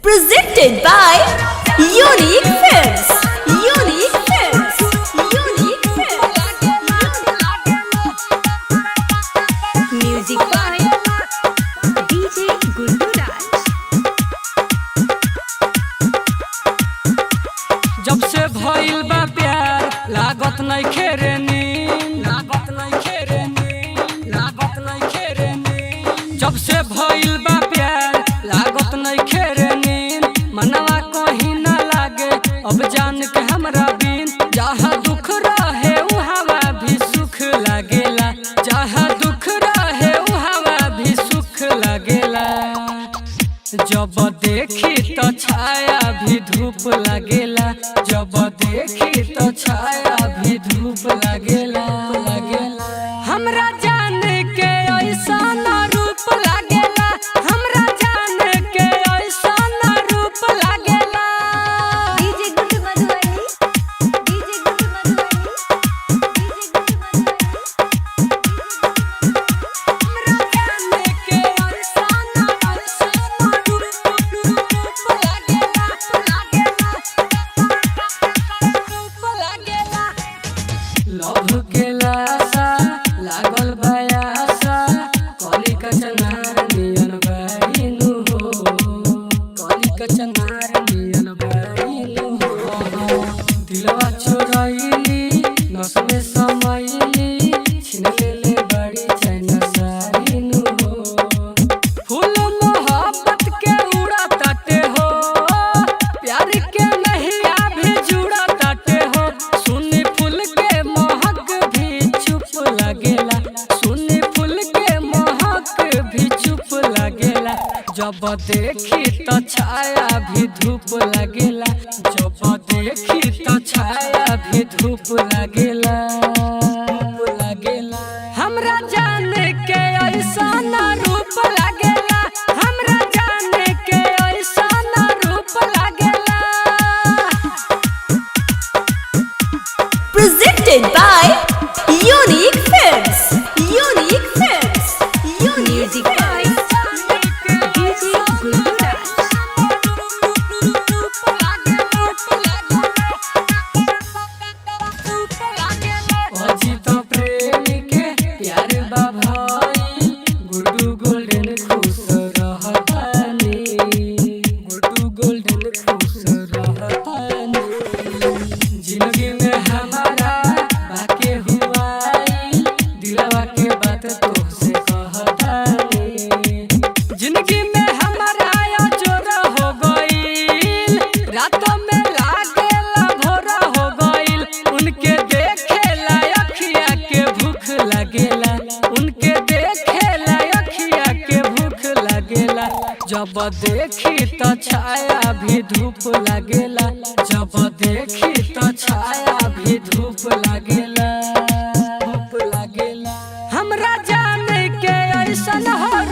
Presented by Unique Films. Unique Films. Unique Films. Music by DJ Gunduraj. जब से भइल बा प्यार लागत नहीं खेरे नींद, लागत नहीं खेरे नींद, लागत नहीं खेरे नींद। जब से भइल बा प्यार लागत नहीं खेरे नींद, मनवा कहीं ना लागे अब जान के हमरा बिन। जहाँ दुख रहे उहावा भी सुख लागेला, जहाँ दुख रहे उहावा भी सुख लागेला। जब देखी तो छाया भी धूप लागेला, जब देखी तो छाया भी धूप लागेला। हमरा जान के ऐसा ना रूप लागेला, हमरा जान के ऐसा ना रूप लागेला। DJ Gundu Madhubani. DJ Gundu Madhubani. DJ Gundu हमरा जान के ऐसा ना रूप लागेला। लव के लाशा लागल बयासा, कली कचनार नियन बाइनु हो, कली कचनार नियन बाइनु हो। दिलवा चोरैली नस में समैली, छीन लेले बड़ी चैन साइनु हो। फूल मोहब्बत के उड़ा ताटे हो, प्यार के नहीं अभी जुड़ा ताटे हो। सुनी फूल के महक भी चुप लागेला, सुनी फूल के महक भी चुप लागेला। जब देखी तो छाया भी धूप लागेला, जब देखी तो छाया भी धूप लागेला। हमरा जान के ऐसा ना रूप लागेला, हमरा जान के ऐसा ना रूप लागेला। Presented by Unique Films. Unique Films. Music by DJ Gunduraj. Ajit प्रेमी के प्यार बा भाई, गुड्डू गोल्डन खुश रहतानी, गुड्डू गोल्डन खुश रहतानी। जिंदगी में हमारा बाके हुआई, दिलवा के बात तोहसे कहतानी। जिंदगी में हमारा अजोर हो गईल, रातों में लागेला भोर हो गईल। उनके देखेला अखिया के भूख लागेला, उनके देखेला अखिया के भूख लागेला। जब देखी तो छाया भी धूप लागेला, जब देखी तो छाया भी धूप लागेला, धूप लागेला। हमरा जान के ऐसा हो